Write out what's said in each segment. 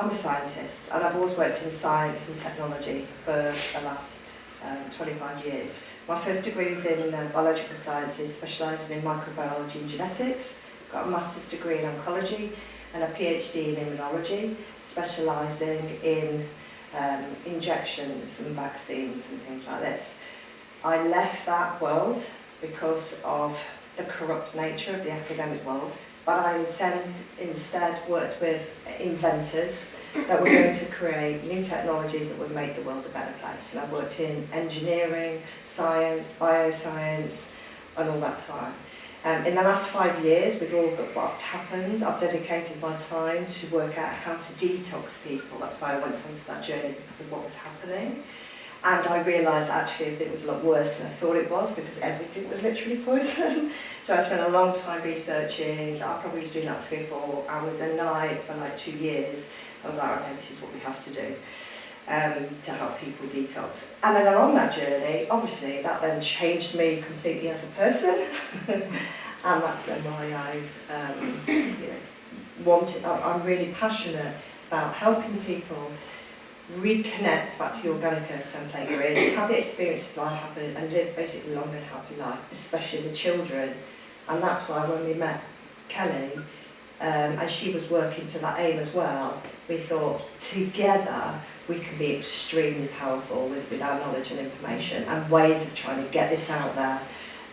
I'm a scientist, and I've always worked in science and technology for the last 25 years. My first degree is in biological sciences, specialising in microbiology and genetics. I've got a master's degree in oncology and a PhD in immunology, specialising in injections and vaccines and things like this. I left that world because of the corrupt nature of the academic world, but I instead worked with inventors that were going to create new technologies that would make the world a better place. And I've worked in engineering, science, bioscience, and all that time. In the last 5 years, with all what's happened, I've dedicated my time to work out how to detox people. That's why I went onto that journey, because of what was happening. And I realised actually it was a lot worse than I thought it was, because everything was literally poison. So I spent a long time researching. I probably was doing that 3 or 4 hours a night for like 2 years. I was like, okay, this is what we have to do to help people detox. And then along that journey, obviously, that then changed me completely as a person. And that's then why I wanted, I'm really passionate about helping people reconnect back to the organic earth template you're in, have the experiences I have and live basically a long and happy life, especially the children. And that's why when we met Kelly, and she was working to that aim as well, we thought together we can be extremely powerful with our knowledge and information and ways of trying to get this out there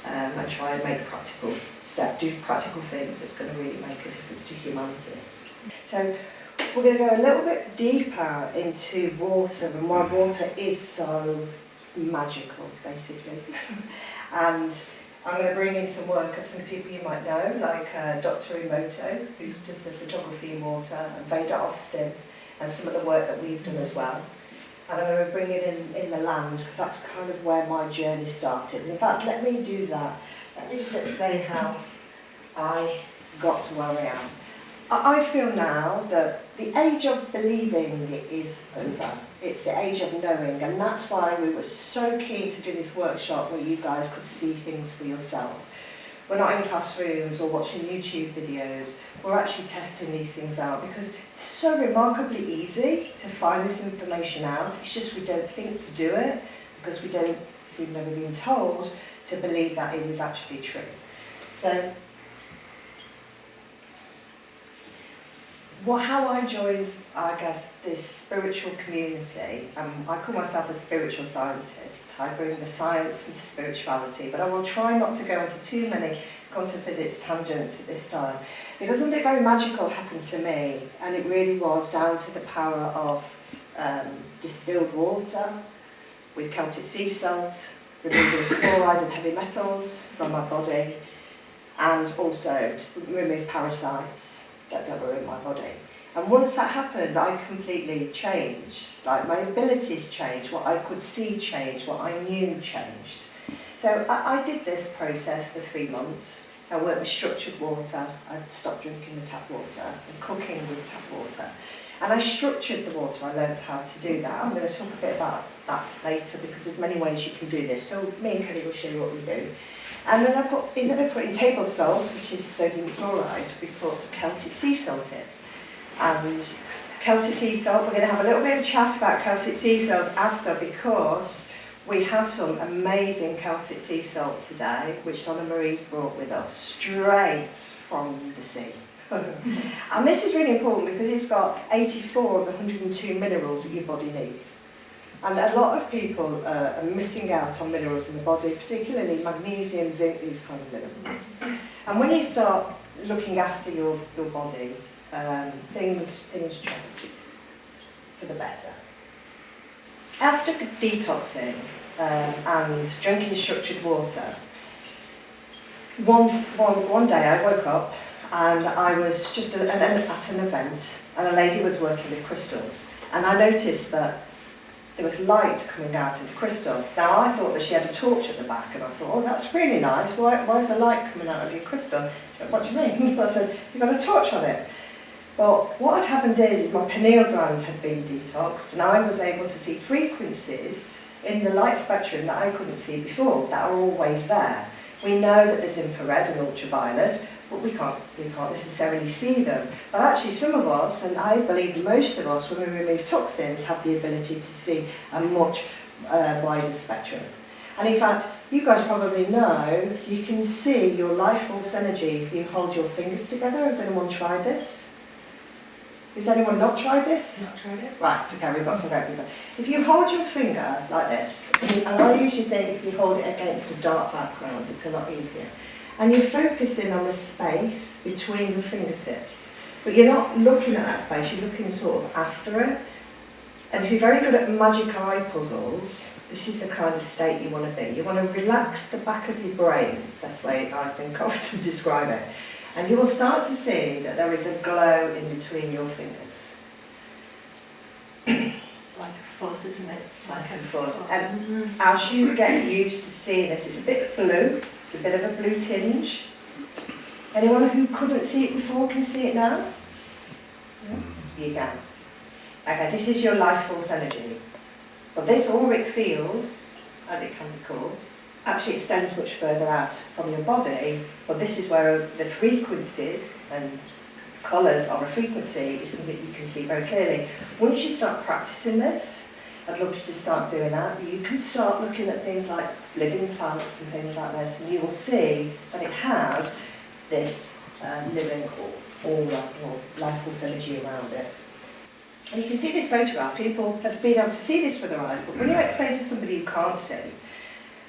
and try and make practical steps, do practical things that's going to really make a difference to humanity. So we're going to go a little bit deeper into water and why water is so magical, basically. And I'm going to bring in some work of some people you might know, like Dr. Emoto, who's did the photography in water, and Vader Austin, and some of the work that we've done as well. And I'm going to bring it in the land, because that's kind of where my journey started. And in fact, let me do that. Let me just explain how I got to where I am. I feel now that the age of believing is over. It's the age of knowing, and that's why we were so keen to do this workshop where you guys could see things for yourself. We're not in classrooms or watching YouTube videos, we're actually testing these things out, because it's so remarkably easy to find this information out. It's just we don't think to do it, because we've never been told to believe that it is actually true. So, how I joined, I guess, this spiritual community, I call myself a spiritual scientist. I bring the science into spirituality, but I will try not to go into too many quantum physics tangents at this time, because something very magical happened to me, and it really was down to the power of distilled water with Celtic sea salt, removing chloride and heavy metals from my body, and also to remove parasites that were in my body. And once that happened, I completely changed. Like, my abilities changed, what I could see changed, what I knew changed. So I did this process for 3 months. I worked with structured water. I stopped drinking the tap water and cooking with tap water. And I structured the water. I learned how to do that. I'm going to talk a bit about that later, because there's many ways you can do this. So me and Kelly will show you what we do. And then instead of putting table salt, which is sodium chloride, we put Celtic sea salt in. And Celtic sea salt, we're going to have a little bit of a chat about Celtic sea salt after, because we have some amazing Celtic sea salt today, which Donna Marie's brought with us, straight from the sea. And this is really important because it's got 84 of the 102 minerals that your body needs. And a lot of people are missing out on minerals in the body, particularly magnesium, zinc, these kind of minerals. And when you start looking after your body, things change for the better. After detoxing and drinking structured water, one day I woke up and I was just at an event, and a lady was working with crystals, and I noticed that there was light coming out of the crystal. Now, I thought that she had a torch at the back, and I thought, oh, that's really nice. Why is the light coming out of your crystal? She went, what do you mean? I said, you've got a torch on it. Well, what had happened is my pineal gland had been detoxed, and I was able to see frequencies in the light spectrum that I couldn't see before, that are always there. We know that there's infrared and ultraviolet, but we can't necessarily see them. But actually some of us, and I believe most of us, when we remove toxins, have the ability to see a much wider spectrum. And in fact, you guys probably know, you can see your life force energy if you hold your fingers together. Has anyone tried this? Has anyone not tried this? Not tried it. Right, okay, we've got some great people. If you hold your finger like this, and I usually think if you hold it against a dark background, it's a lot easier. And you're focusing on the space between your fingertips, but you're not looking at that space, you're looking sort of after it. And if you're very good at magic eye puzzles, this is the kind of state you want to be. You want to relax the back of your brain, best way I think of to describe it. And you will start to see that there is a glow in between your fingers. Like a fuzz, isn't it? Like a fuzz. And as you get used to seeing this, it's a bit blue, it's a bit of a blue tinge. Anyone who couldn't see it before can see it now? Yeah? You can. Okay, this is your life force energy. But this auric field, as it can be called, actually extends much further out from your body, but this is where the frequencies and colours of a frequency is something you can see very clearly. Once you start practicing this, I'd love you to start doing that. You can start looking at things like living plants and things like this, and you will see that it has this living or life force energy around it. And you can see this photograph. People have been able to see this with their eyes, but when you explain to somebody who can't see,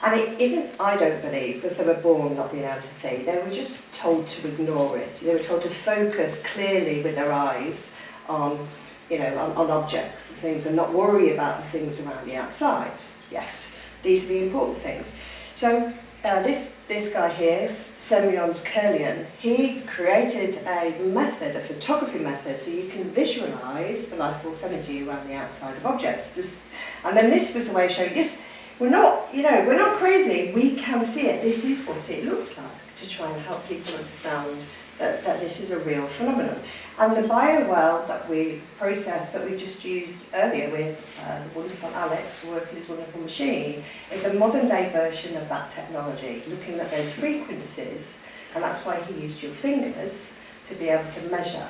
and it isn't, I don't believe, because they were born not being able to see, they were just told to ignore it. They were told to focus clearly with their eyes on, on objects and things, and not worry about the things around the outside yet. These are the important things. So this guy here, Semyon's Kurlian, he created a method, a photography method, so you can visualise the life force energy around the outside of objects. And then this was the way of showing, yes, we're not crazy, we can see it. This is what it looks like, to try and help people understand that this is a real phenomenon. And the biowell that we processed, that we just used earlier with the wonderful Alex working this wonderful machine, is a modern day version of that technology, looking at those frequencies, and that's why he used your fingers to be able to measure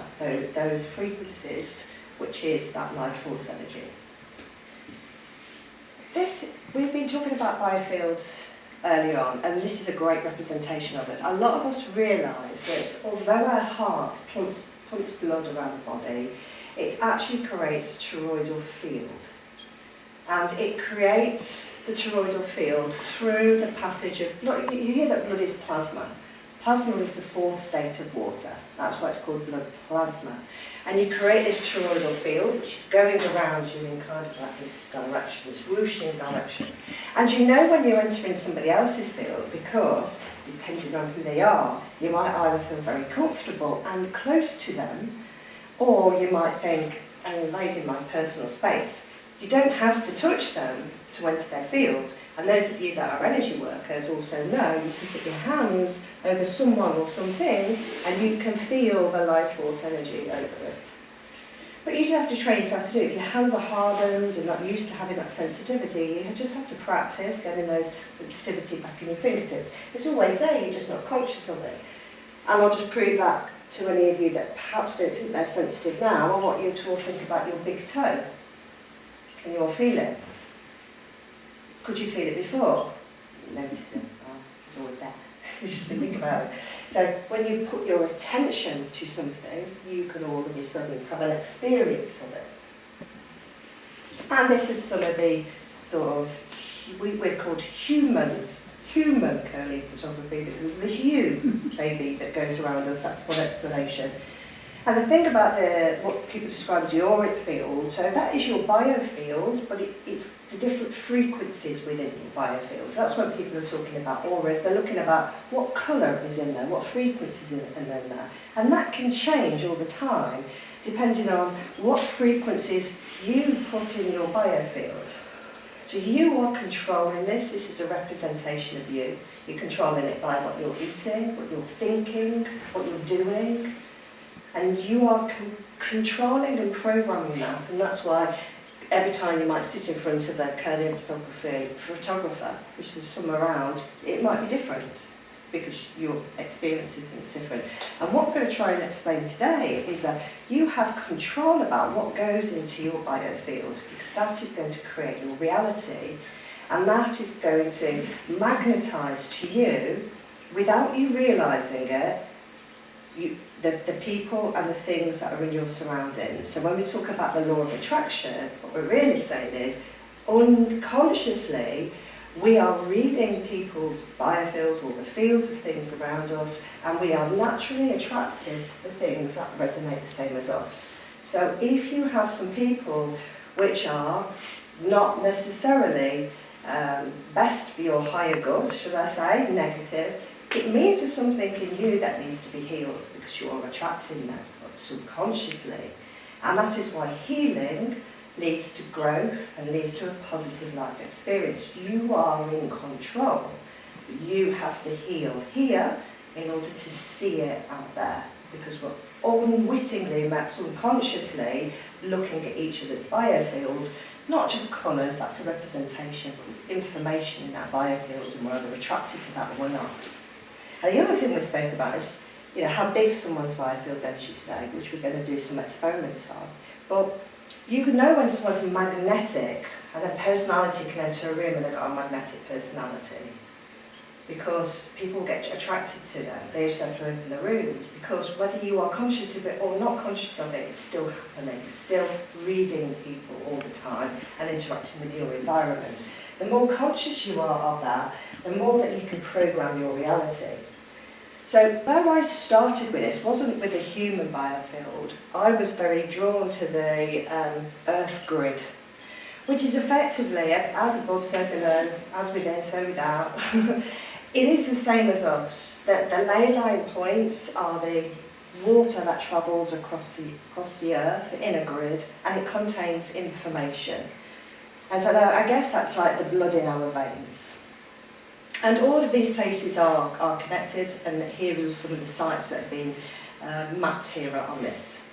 those frequencies, which is that life force energy. We've been talking about biofields earlier on, and this is a great representation of it. A lot of us realise that although our heart pumps blood around the body, it actually creates a toroidal field. And it creates the toroidal field through the passage of blood. You hear that blood is plasma. Plasma is the fourth state of water. That's why it's called blood plasma. And you create this toroidal field, which is going around you in kind of like this direction, this whooshing direction. And you know when you're entering somebody else's field, because depending on who they are, you might either feel very comfortable and close to them, or you might think, I'm invading my personal space. You don't have to touch them to enter their field. And those of you that are energy workers also know you can put your hands over someone or something and you can feel the life force energy over it. But you just have to train yourself to do it. If your hands are hardened and not used to having that sensitivity, you just have to practice getting those sensitivity back in your fingertips. It's always there, you're just not conscious of it. And I'll just prove that to any of you that perhaps don't think they're sensitive now. I want you to all think about your big toe. Can you all feel it? Could you feel it before? Notice it. Oh, it's always there. You should think about it. So when you put your attention to something, you can all of a sudden have an experience of it. And this is some of the sort of, we're called human curly photography because of the hue maybe that goes around us. That's one explanation. And the thing about what people describe as the auric field, so that is your biofield, but it's the different frequencies within your biofield. So that's when people are talking about auras, they're looking about what colour is in there, what frequencies is in there. And that can change all the time, depending on what frequencies you put in your biofield. So you are controlling this. This is a representation of you. You're controlling it by what you're eating, what you're thinking, what you're doing. And you are controlling and programming that, and that's why every time you might sit in front of a Kurlian photographer, which is some around, it might be different. because you're experiencing things different. And what we're going to try and explain today is that you have control about what goes into your biofield, because that is going to create your reality, and that is going to magnetise to you, without you realising it, the people and the things that are in your surroundings. So when we talk about the law of attraction, what we're really saying is, unconsciously, we are reading people's biofields or the fields of things around us, and we are naturally attracted to the things that resonate the same as us. So if you have some people which are not necessarily best for your higher good, should I say, negative, it means there's something in you that needs to be healed, because you are attracting them subconsciously. And that is why healing leads to growth and leads to a positive life experience. You are in control. You have to heal here in order to see it out there, because we're unwittingly, perhaps unconsciously, looking at each other's biofield, not just colours, that's a representation, but there's information in that biofield, and we're either attracted to that or we're not. And the other thing we spoke about is, how big someone's biofield energy today, which we're going to do some experiments on. But you can know when someone's magnetic, and a personality can enter a room and they've got a magnetic personality, because people get attracted to them. They just have to open the rooms, because whether you are conscious of it or not conscious of it, it's still happening. You're still reading people all the time and interacting with your environment. The more conscious you are of that, the more that you can program your reality. So where I started with this wasn't with the human biofield. I was very drawn to the earth grid, which is effectively, as above, so below, as within, so without. It is the same as us. The ley line points are the water that travels across the earth in a grid, and it contains information. And so I guess that's like the blood in our veins. And all of these places are connected, and here are some of the sites that have been mapped here on these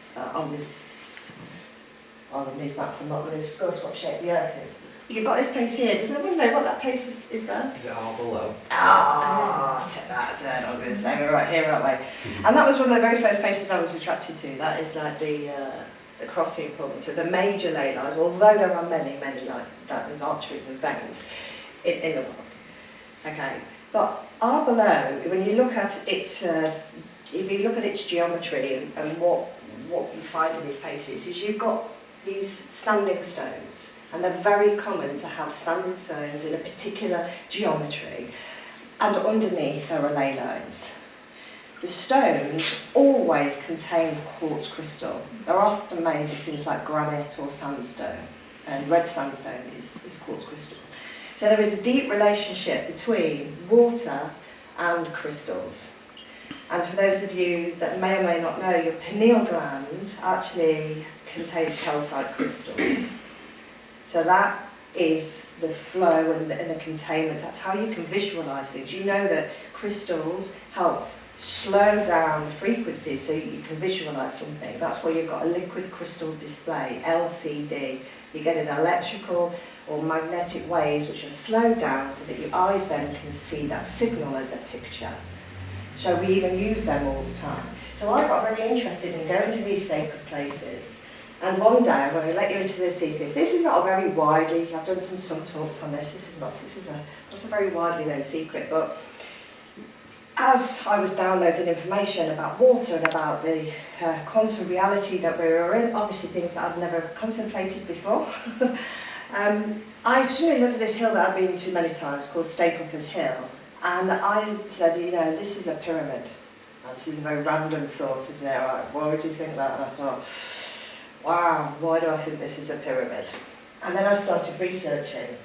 maps. I'm not going to discuss what shape the Earth is. You've got this place here. Does anyone know what that place is there? Is it all below? That's it. I'm going to say we're right here, aren't we? And that was one of the very first places I was attracted to. That is like the crossing point to the major ley lines, although there are many like that. There's arteries and veins in the world. Okay, but below, when you look at its, if you look at its geometry and what you find in these places, is you've got these standing stones, and they're very common to have standing stones in a particular geometry, and underneath there are ley lines. The stones always contains quartz crystal. They're often made of things like granite or sandstone, and red sandstone is quartz crystal. So there is a deep relationship between water and crystals. And for those of you that may or may not know, your pineal gland actually contains calcite crystals. So that is the flow and the containment. That's how you can visualise things. You know that crystals help slow down the frequencies so you can visualise something. That's why you've got a liquid crystal display, LCD. You get an electrical or magnetic waves which are slowed down so that your eyes then can see that signal as a picture. So we even use them all the time. So I got very interested in going to these sacred places. And one day I'm going to let you into the secrets. This is not a very widely, I've done some talks on this, this is not a very widely known secret, but as I was downloading information about water and about the quantum reality that we were in, obviously things that I'd never contemplated before, I suddenly looked at this hill that I've been to many times called Stapleford Hill, and I said, this is a pyramid. Now, this is a very random thought, isn't it? Like, why would you think that? And I thought, wow, why do I think this is a pyramid? And then I started researching,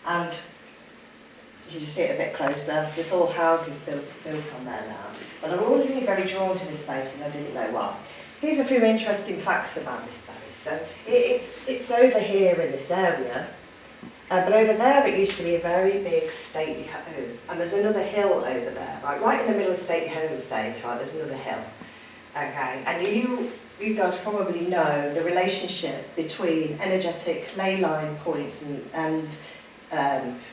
and you just see it a bit closer. There's all houses built on there now. But I've always been very drawn to this place, and I didn't know why. Here's a few interesting facts about this place. So it's over here in this area, but over there it used to be a very big stately home, and there's another hill over there, right in the middle of stately home estate, right? There's another hill, okay. And you guys probably know the relationship between energetic ley line points and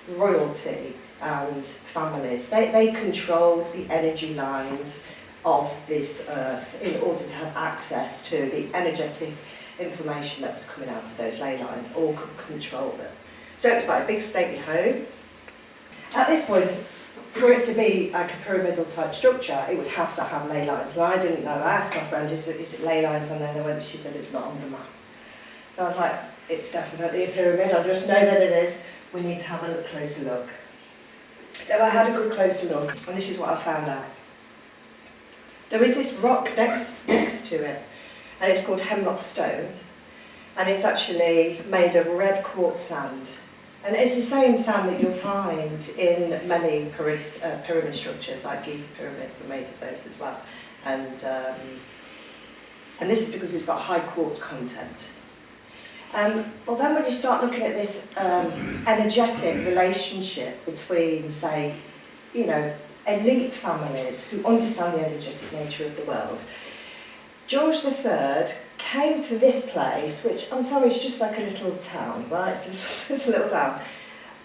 royalty and families. They controlled the energy lines of this earth in order to have access to the energetic information that was coming out of those ley lines, or could control them. So it was quite a big stately home. At this point, for it to be like a pyramidal type structure, it would have to have ley lines. And I didn't know. I asked my friend, is it ley lines on there? She said it's not on the map. So I was like, it's definitely a pyramid. I just know that it is. We need to have a closer look. So I had a good closer look, and this is what I found out. There is this rock next to it, and it's called Hemlock Stone, and it's actually made of red quartz sand. And it's the same sand that you'll find in many pyramid structures, like Giza pyramids are made of those as well. And this is because it's got high quartz content. Well, then when you start looking at this energetic relationship between, say, you know, elite families who understand the energetic nature of the world, George III came to this place, which, I'm sorry, it's just like a little town, right? It's a little town,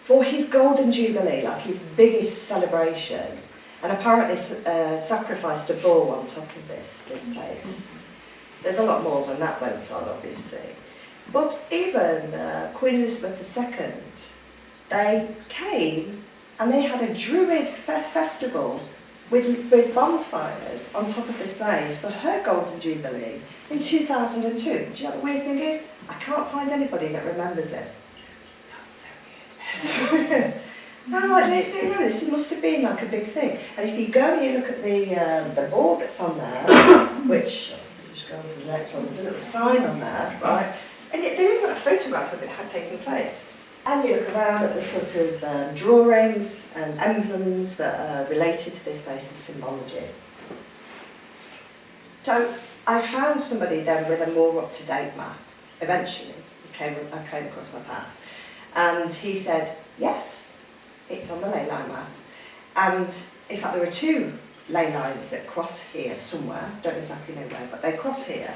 for his Golden Jubilee, like his biggest celebration, and apparently sacrificed a bull on top of this place. There's a lot more than that went on, obviously. But even Queen Elizabeth II, they came and they had a Druid festival with bonfires on top of this place for her Golden Jubilee in 2002. Do you know what the weird thing is? I can't find anybody that remembers it. That's so weird. So weird. No, I don't know. This must have been like a big thing. And if you go and you look at the board that's on there, which, just go on to the next one, there's a little sign on there, right? And they've even got a photograph of it had taken place. And you look around at the sort of drawings and emblems that are related to this place's symbology. So I found somebody then with a more up-to-date map, eventually. I came across my path. And he said, yes, it's on the ley line map. And in fact, there are two ley lines that cross here somewhere, don't exactly know where, but they cross here.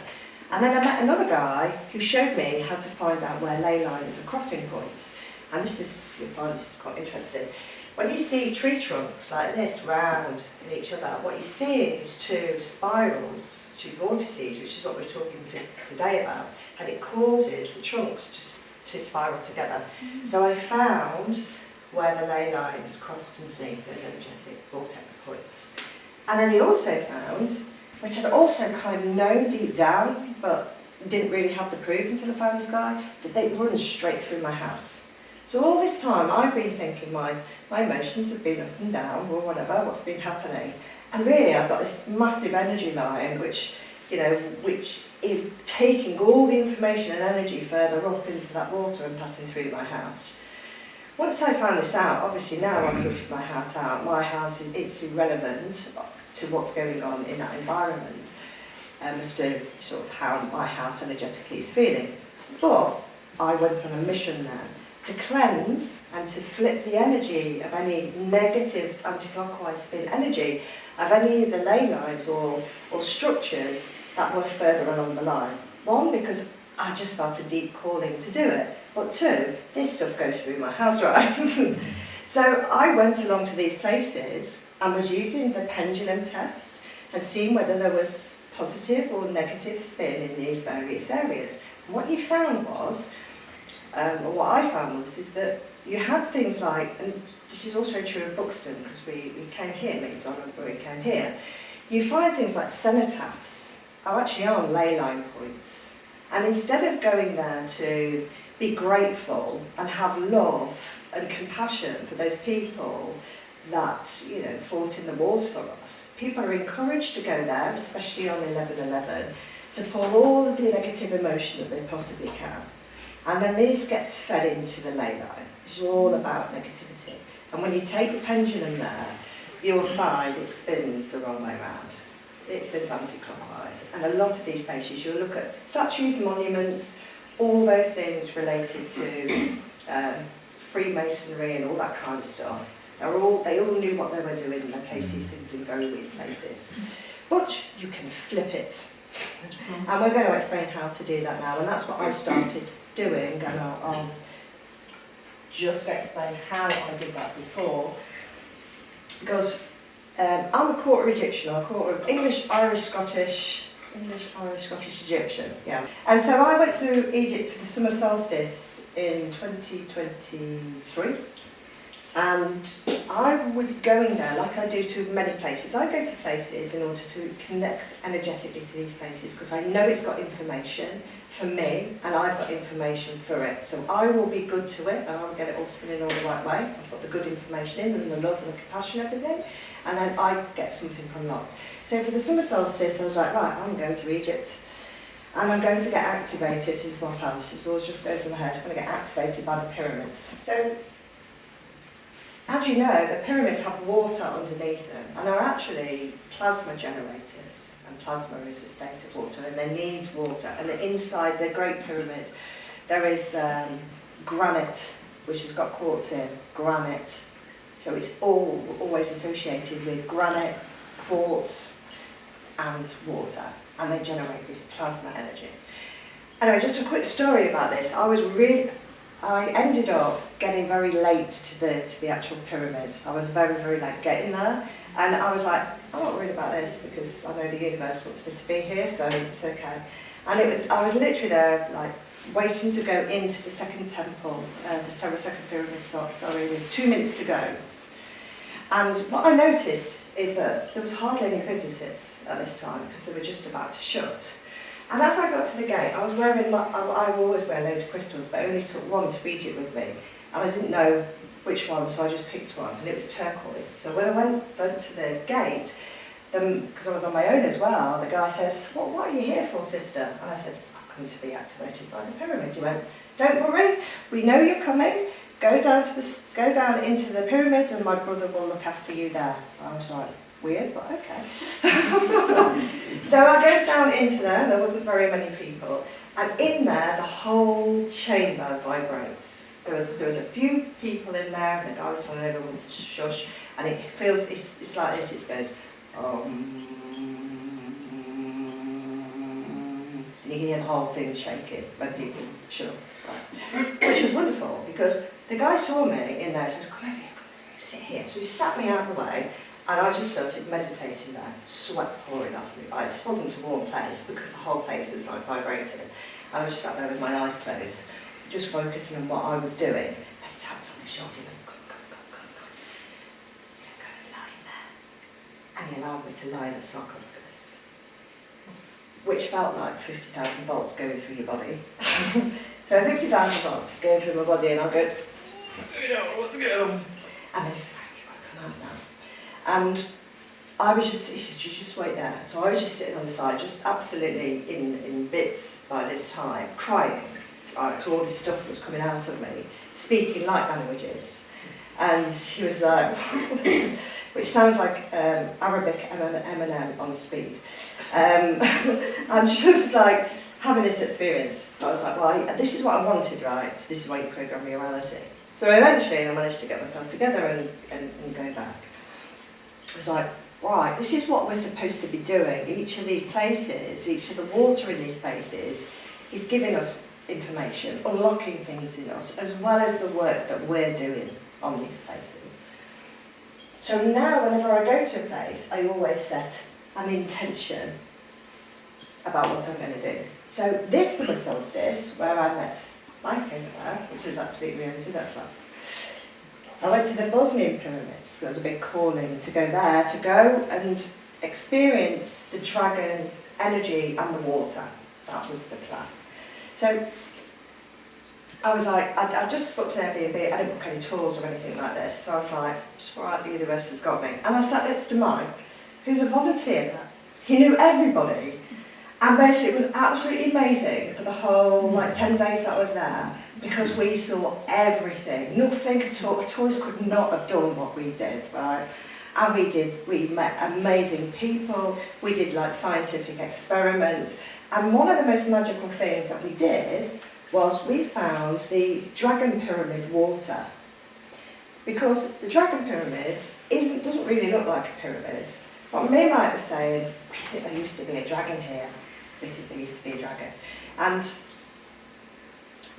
And then I met another guy who showed me how to find out where ley lines are crossing points. And you'll find this is quite interesting. When you see tree trunks like this round in each other, what you're seeing is two spirals, two vortices, which is what we're talking today about, and it causes the trunks to spiral together. So I found where the ley lines crossed underneath those energetic vortex points. And then he also found, which I'd also kind of known deep down, but didn't really have the proof until I found this guy, that they run straight through my house. So all this time I've been thinking my emotions have been up and down or whatever, what's been happening. And really I've got this massive energy line which is taking all the information and energy further up into that water and passing through my house. Once I found this out, obviously now I've sorted my house out, my house is irrelevant to what's going on in that environment as to sort of how my house energetically is feeling. But I went on a mission then to cleanse and to flip the energy of any negative anti-clockwise spin energy of any of the ley lines or structures that were further along the line. One, because I just felt a deep calling to do it, but two, this stuff goes through my house, right? So I went along to these places and was using the pendulum test and seeing whether there was positive or negative spin in these various areas. And what you found was, or what I found was, is that you had things like, and this is also true of Buxton because we came here, McDonald we came here, you find things like cenotaphs are actually on ley line points. And instead of going there to be grateful and have love and compassion for those people that, you know, fought in the wars for us, people are encouraged to go there, especially on 11/11, to pour all of the negative emotion that they possibly can. And then this gets fed into the ley line. It's all about negativity. And when you take the pendulum there, you'll find it spins the wrong way around. It spins anti-clockwise. And a lot of these places, you'll look at statues, monuments, all those things related to Freemasonry and all that kind of stuff. They all knew what they were doing and they placed these things in very weird places. But you can flip it. And we're going to explain how to do that now, and that's what I started doing, and I'll just explain how I did that before, because I'm a quarter Egyptian, I'm a quarter English, Irish, Scottish, Egyptian, yeah. And so I went to Egypt for the summer solstice in 2023, and I was going there like I do to many places. I go to places in order to connect energetically to these places because I know it's got information for me and I've got information for it. So I will be good to it and I will get it all spinning all the right way. I've got the good information in and the love and the compassion and everything, and then I get something unlocked. So for the summer solstice I was like, right, I'm going to Egypt and I'm going to get activated. This is my plan, this always just goes in my head. I'm going to get activated by the pyramids. So as you know, the pyramids have water underneath them, and they're actually plasma generators, and plasma is a state of water, and they need water. And inside the Great Pyramid, there is granite, which has got quartz in, granite. So it's always associated with granite, quartz, and water, and they generate this plasma energy. Anyway, just a quick story about this. I ended up getting very late to the actual pyramid. I was very, very late getting there, and I was like, I'm not worried about this because I know the universe wants me to be here, so it's okay. And I was literally there, like, waiting to go into the second temple, the second pyramid, sorry, with 2 minutes to go. And what I noticed is that there was hardly any visitors at this time because they were just about to shut. And as I got to the gate, I was wearing, I always wear loads of crystals, but I only took one to Egypt with me. And I didn't know which one, so I just picked one, and it was turquoise. So when I went to the gate, because I was on my own as well, the guy says, well, what are you here for, sister? And I said, I've come to be activated by the pyramid. He went, don't worry, we know you're coming. Go down into the pyramid, and my brother will look after you there. I was like, weird, but okay. So I goes down into there, and there wasn't very many people, and in there the whole chamber vibrates. There was a few people in there, and the guy was telling everyone to shush, and it feels, it's like this, it goes, and you hear the whole thing shaking when people shut, right? Which was wonderful, because the guy saw me in there and said, come over here, sit here. So he sat me out of the way, and I just started meditating there, sweat pouring off me. Right? This wasn't a warm place because the whole place was like vibrating. I was just sat there with my eyes closed, just focusing on what I was doing. And he tapped me on the shoulder and went, come. Go lie in there. And he allowed me to lie in the sarcophagus, which felt like 50,000 volts going through your body. So 50,000 volts going through my body, and I go, what's going on? And they said, you've got to come out now. And I was just wait there. So I was just sitting on the side, just absolutely in bits by this time, crying. Right, all this stuff was coming out of me, speaking light languages. And he was like, which sounds like Arabic Eminem on speed. I'm just like having this experience. I was like, well, this is what I wanted, right? This is why you program reality. So eventually I managed to get myself together and go back. I was like, right, this is what we're supposed to be doing. Each of these places, each of the water in these places is giving us information, unlocking things in us, as well as the work that we're doing on these places. So now whenever I go to a place, I always set an intention about what I'm going to do. So this summer solstice, where I met Whitaker, which is absolutely amazing, that's like, I went to the Bosnian pyramids. There was a big calling to go there, to go and experience the dragon energy and the water. That was the plan. So I was like, I just booked an Airbnb, I didn't book any tours or anything like this. So I was like, just right, the universe has got me. And I sat next to Mike, who's a volunteer there. He knew everybody. And basically it was absolutely amazing for the whole 10 days that I was there, because we saw everything. Nothing at all. Tourists could not have done what we did, right? And we met amazing people, we did scientific experiments, and one of the most magical things that we did was we found the Dragon Pyramid water. Because the Dragon Pyramid doesn't really look like a pyramid, but me and Mike were saying, I think there used to be a dragon here. I think there used to be a dragon. And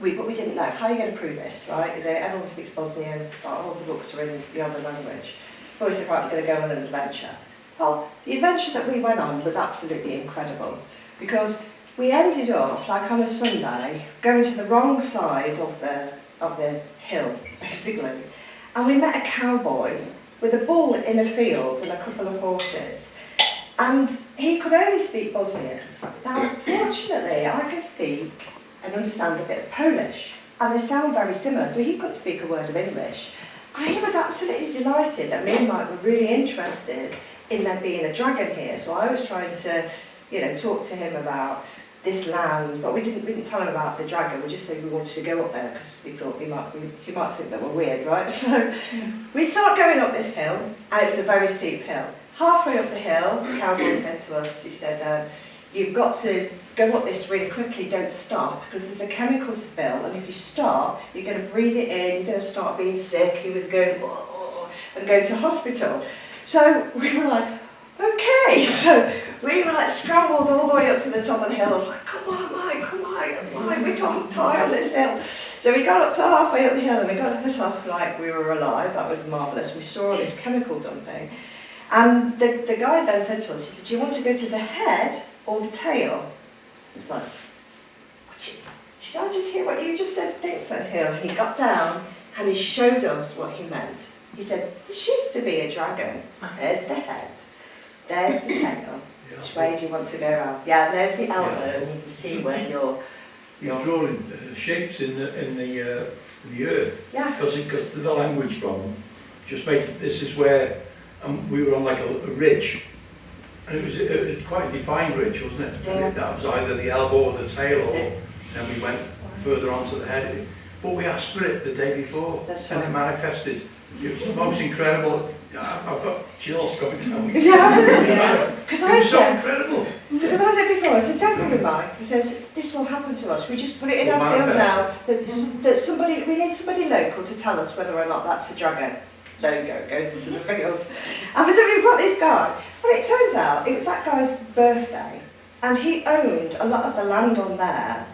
but we didn't know. How are you going to prove this, right? Everyone speaks Bosnian, all the books are in the other language. But we said, right, we're going to go on an adventure. Well, the adventure that we went on was absolutely incredible, because we ended up, like on a Sunday, going to the wrong side of the hill, basically. And we met a cowboy with a bull in a field and a couple of horses. And he could only speak Bosnian. Now, fortunately, I can speak and understand a bit of Polish, and they sound very similar, so he couldn't speak a word of English. And he was absolutely delighted that me and Mike were really interested in there being a dragon here, so I was trying to, talk to him about this land, but we didn't tell him about the dragon. We just said we wanted to go up there because we thought he might think that we're weird, right? So we start going up this hill, and it was a very steep hill. Halfway up the hill, the cowboy said to us, he said, you've got to go up this really quickly, don't stop, because there's a chemical spill, and if you stop, you're going to breathe it in, you're going to start being sick. He was going, oh, and go to hospital. So we were like, okay, so we scrambled all the way up to the top of the hill. I was like, come on, Mike, we can't die on this hill. So we got up to halfway up the hill, and we got to the top like we were alive. That was marvellous. We saw all this chemical dumping. And the guy then said to us, he said, do you want to go to the head or the tail? It was like, did I just hear what you just said? Thanks, that hill. He got down and he showed us what he meant. He said, this used to be a dragon. There's the head. There's the tail. Which way do you want to go around? Yeah, there's the elbow, and you can see where you're drawing shapes in the earth. Yeah. Because the language problem, just make this is where we were on like a ridge, and it was quite a defined ridge, wasn't it? Yeah. And that was either the elbow or the tail, or then we went further onto the head. But we asked for it the day before, and it manifested. It was the most incredible. I've got chills coming down. Yeah. Because it was so incredible. Because I said before, I said, don't worry, Mike. He says, this will happen to us. We just put it in our field now that we need somebody local to tell us whether or not that's a dragon. There you go, it goes into the field. And then we've got this guy. Well, it turns out it was that guy's birthday, and he owned a lot of the land on there.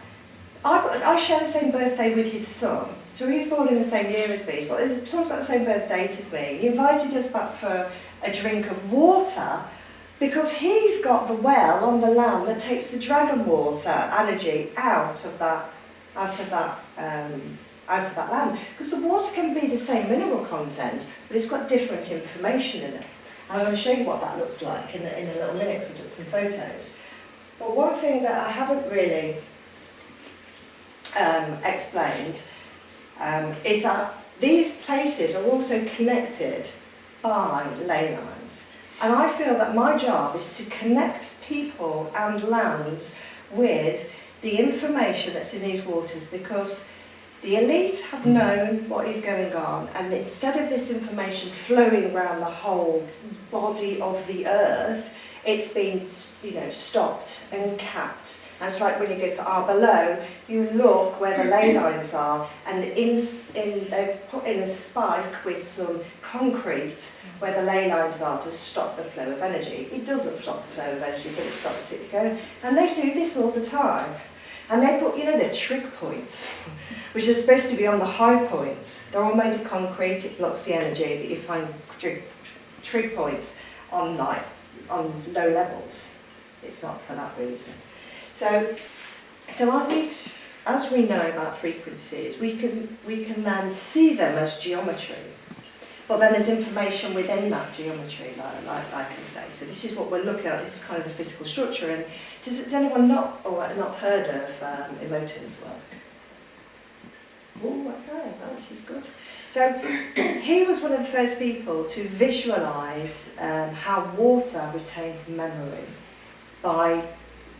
I share the same birthday with his son. So he was born in the same year as me. His son's got the same birth date as me. He invited us back for a drink of water because he's got the well on the land that takes the dragon water energy out of that land. Because the water can be the same mineral content, but it's got different information in it. I'm going to show you what that looks like in a little minute because I took some photos. But one thing that I haven't really explained is that these places are also connected by ley lines. And I feel that my job is to connect people and lands with the information that's in these waters, because the elite have known what is going on, and instead of this information flowing around the whole body of the earth, it's been stopped and capped. And it's like when you go to our below, you look where the ley lines are, and they've put in a spike with some concrete where the ley lines are to stop the flow of energy. It doesn't stop the flow of energy, but it stops it going. And they do this all the time. And they put, the trig points, which are supposed to be on the high points. They're all made of concrete, it blocks the energy, but you find trig points on low levels. It's not for that reason. So as we know about frequencies, we can then see them as geometry. But then there's information within that geometry, like I can say. So this is what we're looking at. This is kind of the physical structure. And has anyone not heard of Emotin's work? Oh, okay, well, this is good. So he was one of the first people to visualise how water retains memory by.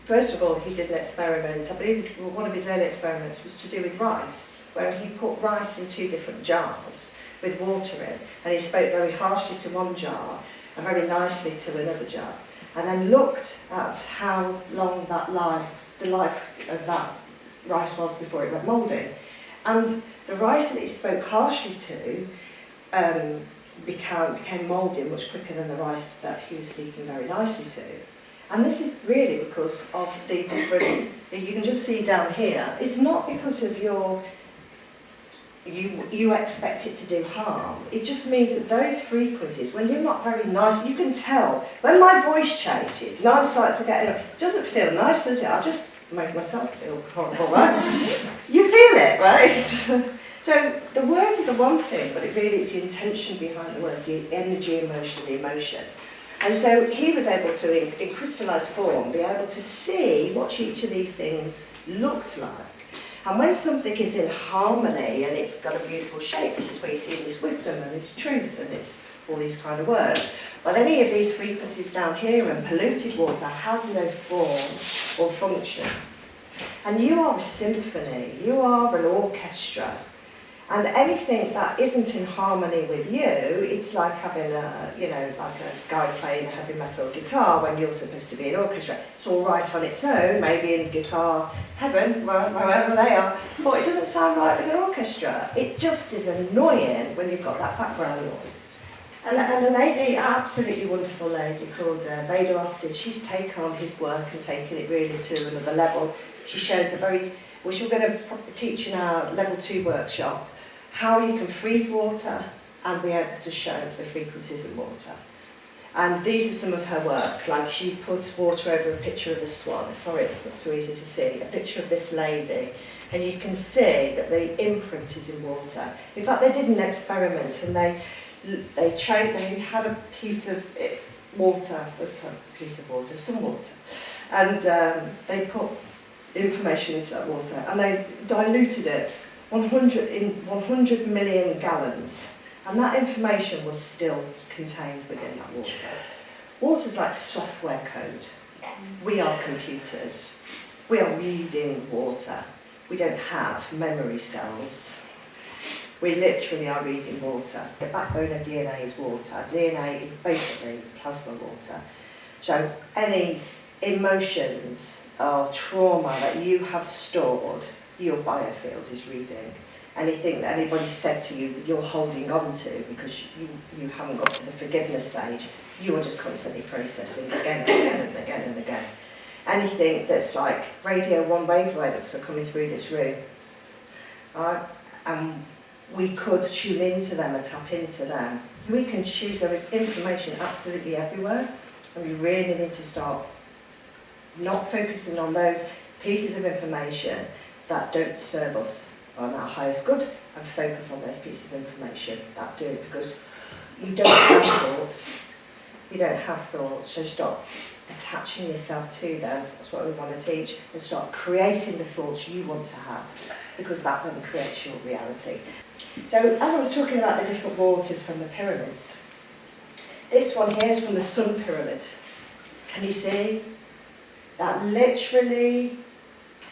First of all, he did an experiment. I believe one of his early experiments was to do with rice, where he put rice in 2 different jars with water in, and he spoke very harshly to one jar and very nicely to another jar, and then looked at how long the life of that rice was before it went mouldy. And the rice that he spoke harshly to became mouldy much quicker than the rice that he was speaking very nicely to. And this is really because of the different, you can just see down here, it's not because of you expect it to do harm. It just means that those frequencies, when you're not very nice, you can tell. When my voice changes and I start to get, it doesn't feel nice, does it? I just make myself feel horrible, right? You feel it, right? So the words are the one thing, but it really is the intention behind the words, the energy, emotion, the emotion. And so he was able to, in crystallised form, be able to see what each of these things looked like. And when something is in harmony and it's got a beautiful shape, this is where you see this wisdom and it's truth and it's all these kind of words. But any of these frequencies down here and polluted water has no form or function. And you are a symphony, you are an orchestra. And anything that isn't in harmony with you, it's like having like a guy playing a heavy metal guitar when you're supposed to be an orchestra. It's all right on its own, maybe in guitar heaven, wherever they are, but it doesn't sound right with an orchestra. It just is annoying when you've got that background noise. And a lady, absolutely wonderful lady called Veda Austin, she's taken on his work and taken it really to another level. She shows which we're going to teach in our level 2 workshop, how you can freeze water and be able to show the frequencies in water. And these are some of her work, like she puts water over a picture of a swan. Sorry, it's not so easy to see. A picture of this lady, and you can see that the imprint is in water. In fact, they did an experiment, and they had a piece of water, some water, and they put information into that water, and they diluted it 100 million gallons, and that information was still contained within that water. Water's like software code. We are computers. We are reading water. We don't have memory cells. We literally are reading water. The backbone of DNA is water. DNA is basically plasma water. So any emotions or trauma that you have stored, your biofield is reading. Anything that anybody said to you that you're holding on to because you haven't got to the forgiveness stage, you are just constantly processing again and again and again and again. Anything that's like radio 1 wavelengths are coming through this room, right? And we could tune into them and tap into them. We can choose, there is information absolutely everywhere, and we really need to start not focusing on those pieces of information that don't serve us on our highest good, and focus on those pieces of information that do, because you don't have thoughts. You don't have thoughts, so stop attaching yourself to them. That's what we want to teach, and start creating the thoughts you want to have, because that then creates your reality. So as I was talking about the different waters from the pyramids, this one here is from the Sun Pyramid. Can you see? That literally,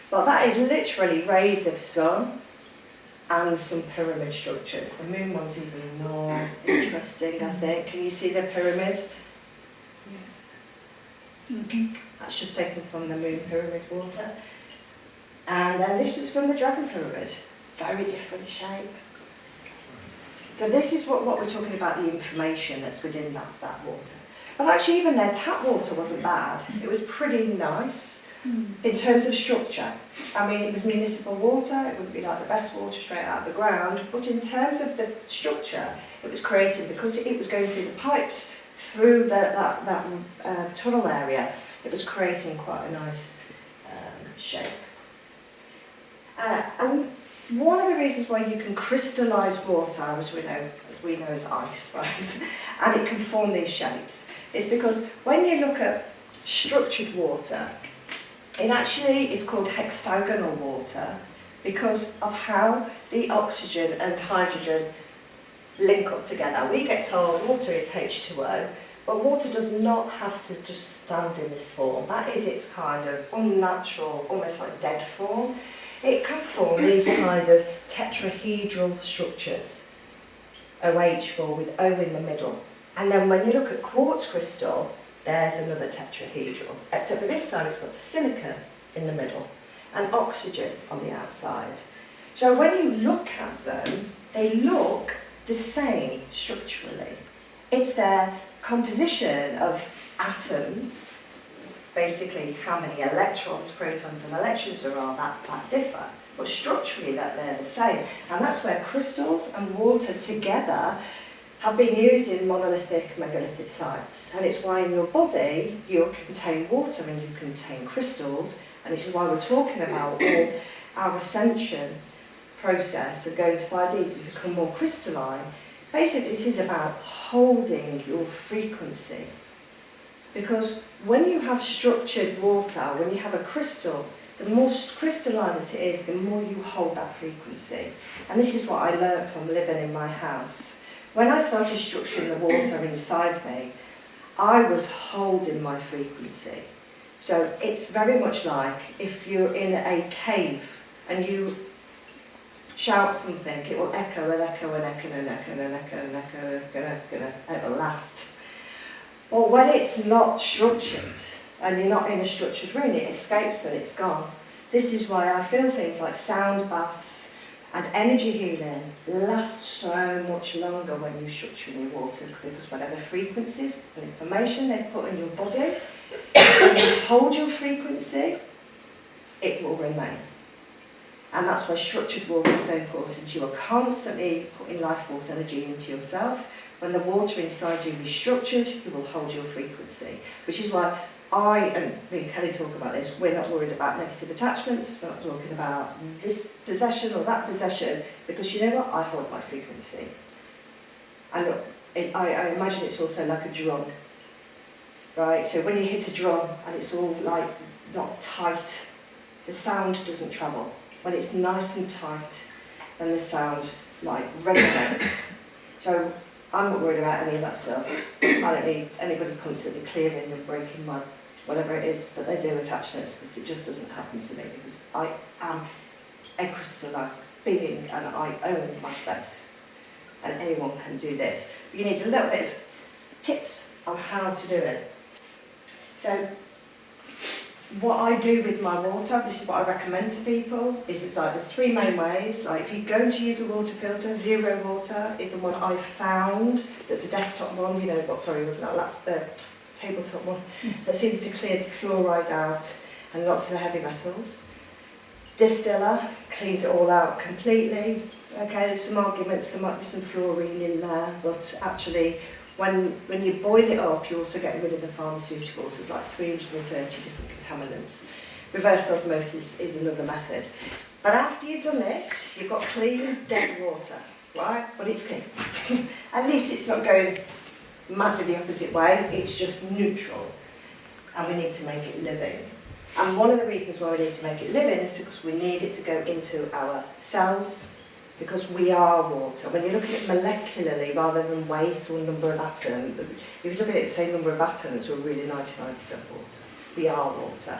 well, that is literally rays of sun and some pyramid structures. The moon one's even more interesting, I think. Can you see the pyramids? Yeah. Mm-hmm. That's just taken from the moon pyramid's water. And then this was from the dragon pyramid. Very different shape. So this is what we're talking about, the information that's within that water. But actually even their tap water wasn't bad. It was pretty nice in terms of structure. I mean, it was municipal water, it wouldn't be like the best water straight out of the ground, but in terms of the structure, it was created because it was going through the pipes, through that tunnel area. It was creating quite a nice shape. And one of the reasons why you can crystallise water, as we know as ice, right, and it can form these shapes, is because when you look at structured water, it actually is called hexagonal water because of how the oxygen and hydrogen link up together. We get told water is H2O, but water does not have to just stand in this form. That is its kind of unnatural, almost like dead form. It can form these kind of tetrahedral structures, OH4 with O in the middle. And then when you look at quartz crystal, there's another tetrahedral, except for this time it's got silicon in the middle and oxygen on the outside. So when you look at them, they look the same structurally. It's their composition of atoms basically how many electrons, protons and electrons there are that differ. But structurally that they're the same. And that's where crystals and water together have been used in monolithic, megalithic sites. And it's why in your body you contain water and you contain crystals. And this is why we're talking about all our ascension process of going to 5D to become more crystalline. Basically, this is about holding your frequency. Because when you have structured water, when you have a crystal, the more crystalline it is, the more you hold that frequency. And this is what I learned from living in my house. When I started structuring the water inside me, I was holding my frequency. So it's very much like if you're in a cave and you shout something, it will echo and echo and echo and echo and echo and echo and echo and it will last. Or when it's not structured and you're not in a structured room, it escapes and it's gone. This is why I feel things like sound baths and energy healing last so much longer when you structure your water, because whatever frequencies and information they put in your body, when you hold your frequency, it will remain. And that's why structured water is so important. You are constantly putting life force energy into yourself. When the water inside you is structured, you will hold your frequency. Which is why I and me and Kelly talk about this. We're not worried about negative attachments. We're not talking about this possession or that possession. Because you know what? I hold my frequency. And I imagine it's also like a drum. Right? So when you hit a drum and it's all like not tight, the sound doesn't travel. When it's nice and tight, then the sound like resonates. So I'm not worried about any of that stuff. I don't need anybody constantly clearing and breaking my whatever it is that they do attachments, because it just doesn't happen to me, because I am a crystalline being and I own my space. And anyone can do this. But you need a little bit of tips on how to do it. So what I do with my water, this is what I recommend to people, is it's like there's three main ways. Like if you're going to use a water filter, zero water is the one I found. That's a desktop one, you know, not tabletop one, that seems to clear the fluoride out and lots of the heavy metals. Distiller cleans it all out completely. Okay, there's some arguments, there might be some fluorine in there, but actually when you boil it up, you're also getting rid of the pharmaceuticals. There's like 330 different contaminants. Reverse osmosis is another method. But after you've done this, you've got clean, dead water, right? But it's clean. At least it's not going madly the opposite way, it's just neutral. And we need to make it living. And one of the reasons why we need to make it living is because we need it to go into our cells, because we are water. When you're looking at it molecularly rather than weight or number of atoms, if you look at it, say number of atoms, we're really 99% water. We are water.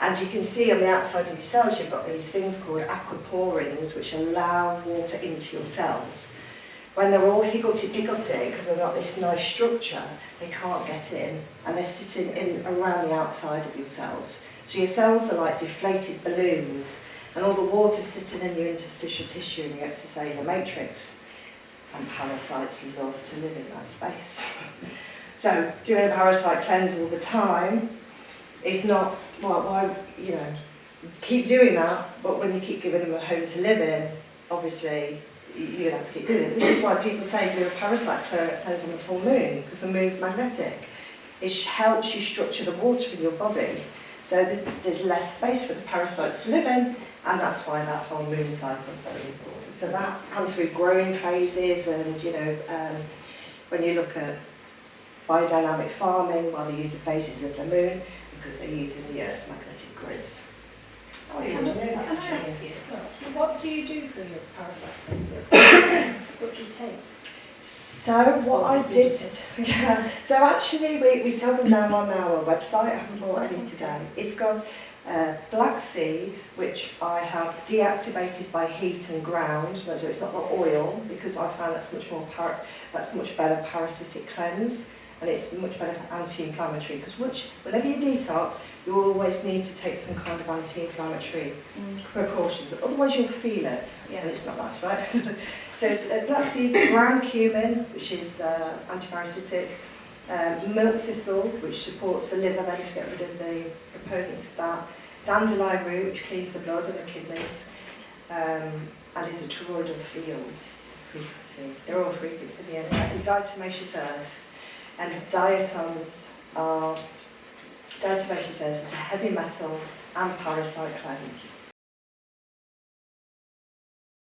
And you can see on the outside of your cells, you've got these things called aquaporins, which allow water into your cells. When they're all higgledy-piggledy, because they've got this nice structure, they can't get in, and they're sitting in around the outside of your cells. So your cells are like deflated balloons, and all the water's sitting in your interstitial tissue in your extracellular matrix. And parasites love to live in that space. So doing a parasite cleanse all the time is not, well, why, you know, keep doing that, but when you keep giving them a home to live in, obviously you're going to have to keep doing it. Which is why people say do a parasite cleanse on the full moon, because the moon's magnetic. It helps you structure the water in your body, so there's less space for the parasites to live in, and that's why that whole moon cycle is very important. For that, and through growing phases, and you know, when you look at biodynamic farming, well, they use the phases of the moon because they're using the Earth's magnetic grids. Oh, you want to know that? Can I ask you, so, what do you do for your parasite cleanser? What do you take? So what I did, yeah, so actually we sell them now on our website. I haven't bought any today. It's got black seed, which I have deactivated by heat and ground, so it's not the oil, because I found that's much better parasitic cleanse, and it's much better for anti-inflammatory, because whenever you detox, you always need to take some kind of anti-inflammatory precautions, otherwise you'll feel it, and it's not nice, right? So it's black seeds, brown cumin, which is antiparasitic, Milk thistle, which supports the liver then to get rid of the proponents of that. Dandelion root, which cleans the blood and the kidneys. And is a toroidal field. It's a frequency. They're all frequency in the end. And diatomaceous earth. And diatoms are... Diatomaceous earth is a heavy metal and parasite cleanse.